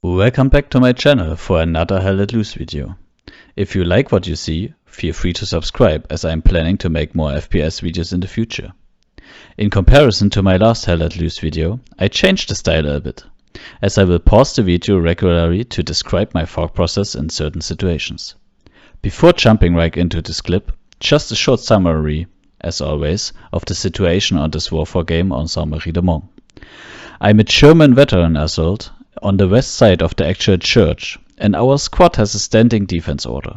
Welcome back to my channel for another Hell Let Loose video. If you like what you see, feel free to subscribe as I am planning to make more FPS videos in the future. In comparison to my last Hell Let Loose video, I changed the style a bit, as I will pause the video regularly to describe my thought process in certain situations. Before jumping right into this clip, just a short summary, as always, of the situation on this Warfare game on Saint-Marie de Mont. I'm a German veteran assault on the west side of the actual church, and our squad has a standing defense order.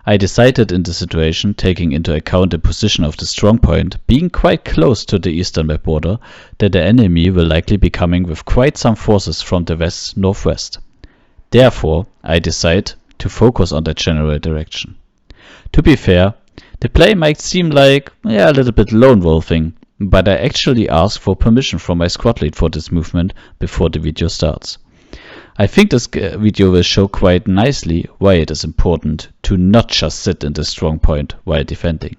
I decided in the situation, taking into account the position of the strong point being quite close to the eastern map border, that the enemy will likely be coming with quite some forces from the west-northwest. Therefore, I decide to focus on that general direction. To be fair, the play might seem like a little bit lone wolfing, but I actually asked for permission from my squad lead for this movement before the video starts. I think this video will show quite nicely why it is important to not just sit in the strong point while defending.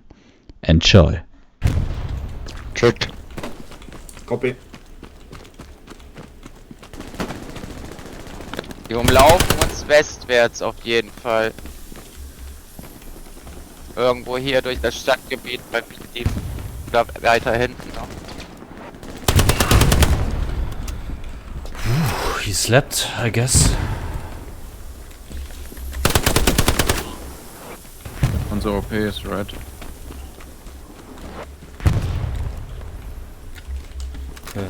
Enjoy. Check. Copy. Die umlaufen uns westwärts auf jeden Fall. Irgendwo hier durch das Stadtgebiet bei die oder weiter hinten noch. He slept, I guess. Unser OP is red. Yeah.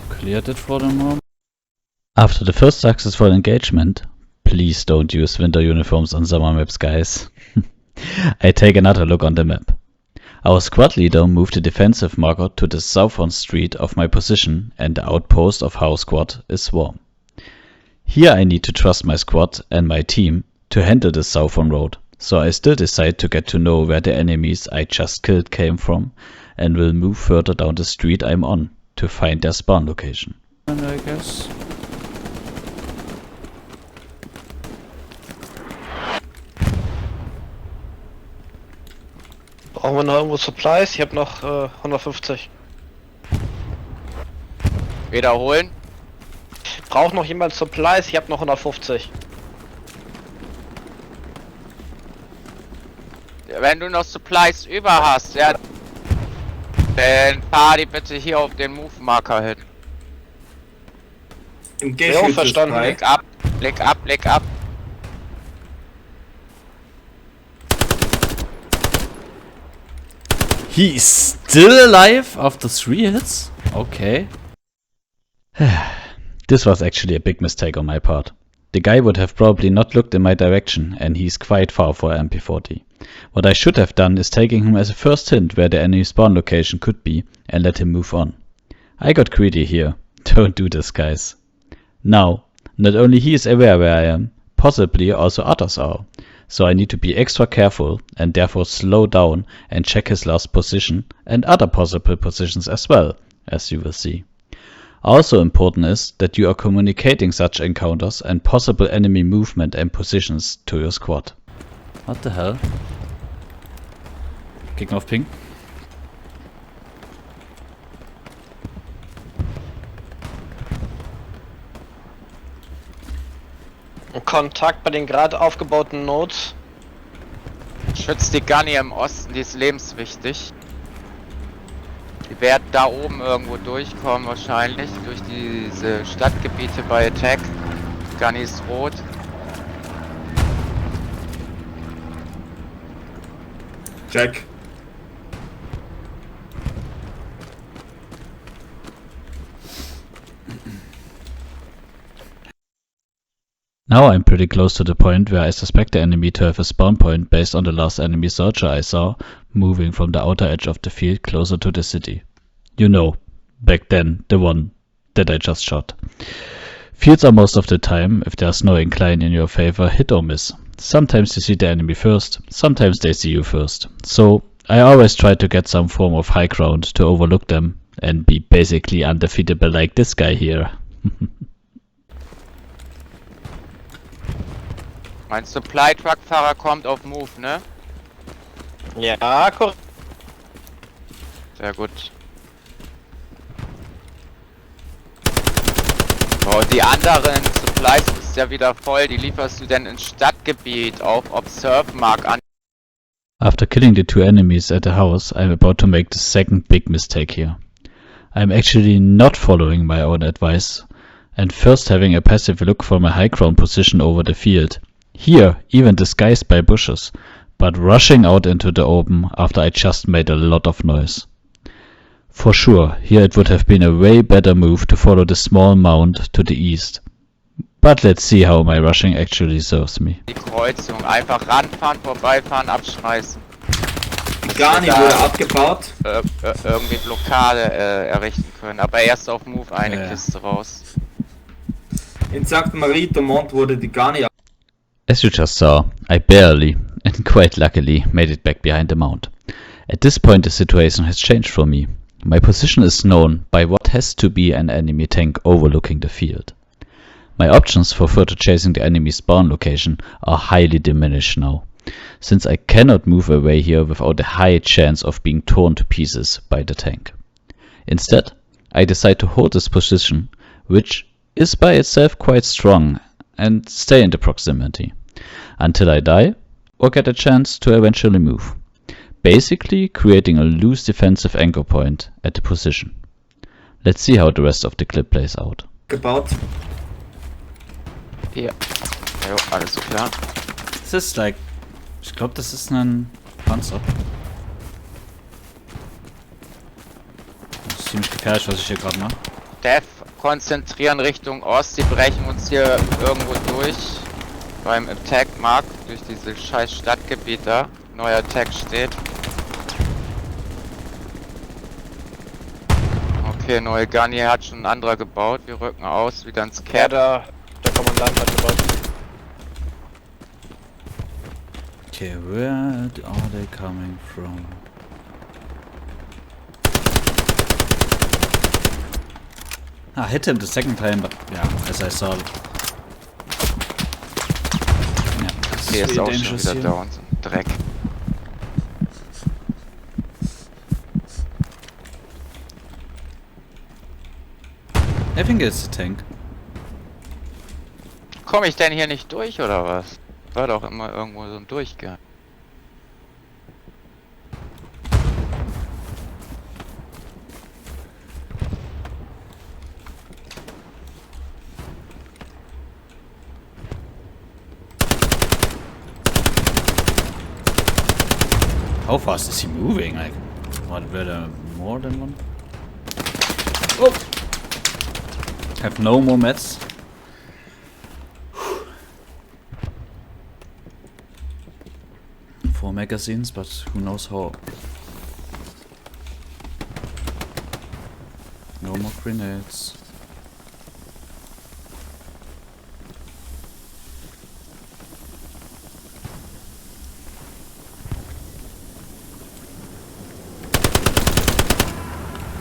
Cleared it for the moment. After the first successful engagement, please don't use winter uniforms on summer maps, guys. I take another look on the map. Our squad leader moved the defensive marker to the southern street of my position, and the outpost of our squad is warm. Here I need to trust my squad and my team to handle the southern road, so I still decide to get to know where the enemies I just killed came from, and will move further down the street I'm on to find their spawn location. And I guess. Brauchen wir noch irgendwo Supplies? Ich habe noch 150. Wiederholen. Braucht noch jemand Supplies? Ich habe noch 150. Wenn du noch Supplies über hast, ja, dann fahr die bitte hier auf den Move-Marker hin. Engage Jo, with verstanden. the Blick ab, blick ab, blick ab. He is still alive after 3 hits? Okay. This was actually a big mistake on my part. The guy would have probably not looked in my direction, and he's quite far for MP40. What I should have done is taking him as a first hint where the enemy spawn location could be and let him move on. I got greedy here. Don't do this, guys. Now, not only he is aware where I am, possibly also others are. So I need to be extra careful and therefore slow down and check his last position and other possible positions as well, as you will see. Also important is that you are communicating such encounters and possible enemy movement and positions to your squad. What the hell? Kicken auf Ping. Kontakt bei den gerade aufgebauten Nodes. Schützt die Gunny im Osten, die ist lebenswichtig. Die werden da oben irgendwo durchkommen wahrscheinlich, durch diese Stadtgebiete bei Attack. Gunny ist rot. check. Now I'm pretty close to the point where I suspect the enemy to have a spawn point based on the last enemy soldier I saw moving from the outer edge of the field closer to the city. You know, back then, the one that I just shot. Fields are most of the time, if there's no incline in your favor, hit or miss. Sometimes you see the enemy first, sometimes they see you first. So I always try to get some form of high ground to overlook them and be basically undefeatable like this guy here. Mein Supply Truck Fahrer kommt auf Move, ne? Ja, korrekt. Sehr gut. Oh, die anderen Supplies ist ja wieder voll. Die lieferst du denn ins Stadtgebiet auf Observe Mark an. After killing the 2 enemies at the house, I'm about to make the second big mistake here. I'm actually not following my own advice and first having a passive look for my high ground position over the field. Here, even disguised by bushes, but rushing out into the open after I just made a lot of noise. For sure, here it would have been a way better move to follow the small mound to the east. But let's see how my rushing actually serves me. Die Kreuzung. Einfach ranfahren, vorbeifahren, abschmeißen. Die Gani wurde abgebaut. Irgendwie Blockade errichten können. Aber erst auf Move eine Kiste raus. In St. Marie de Mont wurde die Gani abgebaut. As you just saw, I barely, and quite luckily, made it back behind the mount. At this point the situation has changed for me. My position is known by what has to be an enemy tank overlooking the field. My options for further chasing the enemy spawn location are highly diminished now, since I cannot move away here without a high chance of being torn to pieces by the tank. Instead, I decide to hold this position, which is by itself quite strong, and stay in the proximity, until I die or get a chance to eventually move, basically creating a loose defensive anchor point at the position. Let's see how the rest of the clip plays out. Gebaut. Ja. Jo, alles klar. Das ist like, ich glaube, das ist ein Panzer. Das ist ziemlich gefährlich, was ich hier gerade mache. Dev, konzentrieren Richtung Ost. Die brechen uns hier irgendwo durch. Beim Attack Mark, durch diese scheiß Stadtgebiet da. Neuer Attack steht. Okay, neue Gunny hat schon ein anderer gebaut. Wir rücken aus, wieder ins Cap. Der Kommandant hat gebaut. Okay, where are they coming from? Hit him the second time, but yeah, as I saw. Okay, ist auch schon wieder down. So ein Dreck. I think it's a tank. Komme ich denn hier nicht durch oder was? War doch immer irgendwo so ein Durchgang. How fast is he moving? Like, what, were there more than one? Oh! Have no more meds. 4 magazines, but who knows how. No more grenades.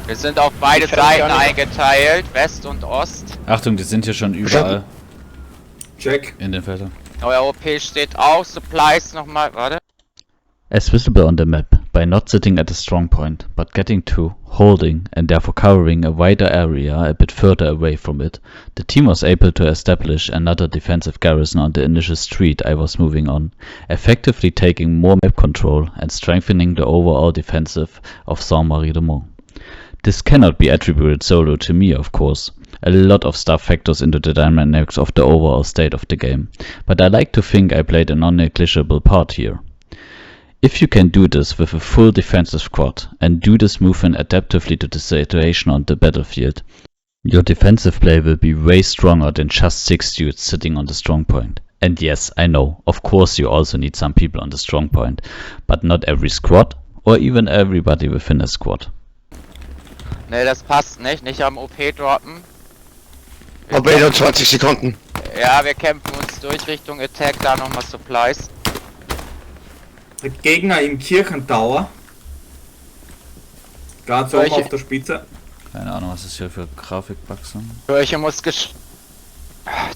Wir sind auf beide Seiten eingeteilt, West und Ost. Achtung, die sind hier schon überall. Check. In den Feldern. Euer OP steht auch, Supplies nochmal, warte. As visible on the map, by not sitting at a strong point, but getting to, holding, and therefore covering a wider area a bit further away from it, the team was able to establish another defensive garrison on the initial street I was moving on, effectively taking more map control and strengthening the overall defensive of Saint-Marie-de-Mont. This cannot be attributed solo to me, of course. A lot of stuff factors into the dynamics of the overall state of the game, but I like to think I played a non-negligible part here. If you can do this with a full defensive squad and do this movement adaptively to the situation on the battlefield, your defensive play will be way stronger than just 6 dudes sitting on the strong point. And yes, I know, of course you also need some people on the strong point, but not every squad or even everybody within a squad. Ne, das passt nicht. Nicht am OP droppen. OP nur 20 Sekunden. Ja, wir kämpfen uns durch Richtung Attack, da nochmal Supplies. Der Gegner im Kirchentower. Ganz oben auf der Spitze. Keine Ahnung, was das hier für Grafikbugs sind. Kirche muss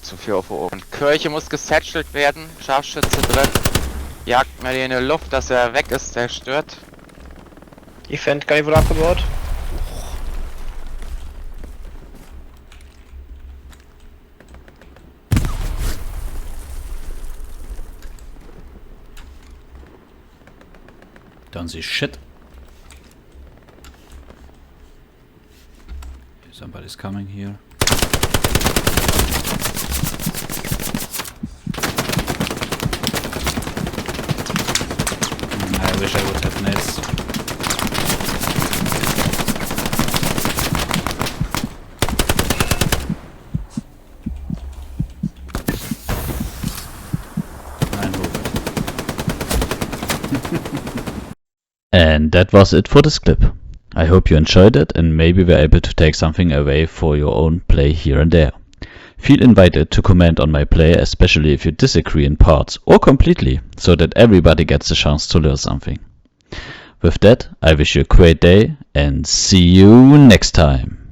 zu viel auf oben. Kirche muss gesatchelt werden. Scharfschütze drin. Jagt mir den in die Luft, dass er weg ist, der stört. Event kan je voor afgebouwd? Don't see shit. Somebody's coming here. I wish I would have nades. And that was it for this clip. I hope you enjoyed it and maybe were able to take something away for your own play here and there. Feel invited to comment on my play, especially if you disagree in parts or completely, so that everybody gets a chance to learn something. With that, I wish you a great day and see you next time.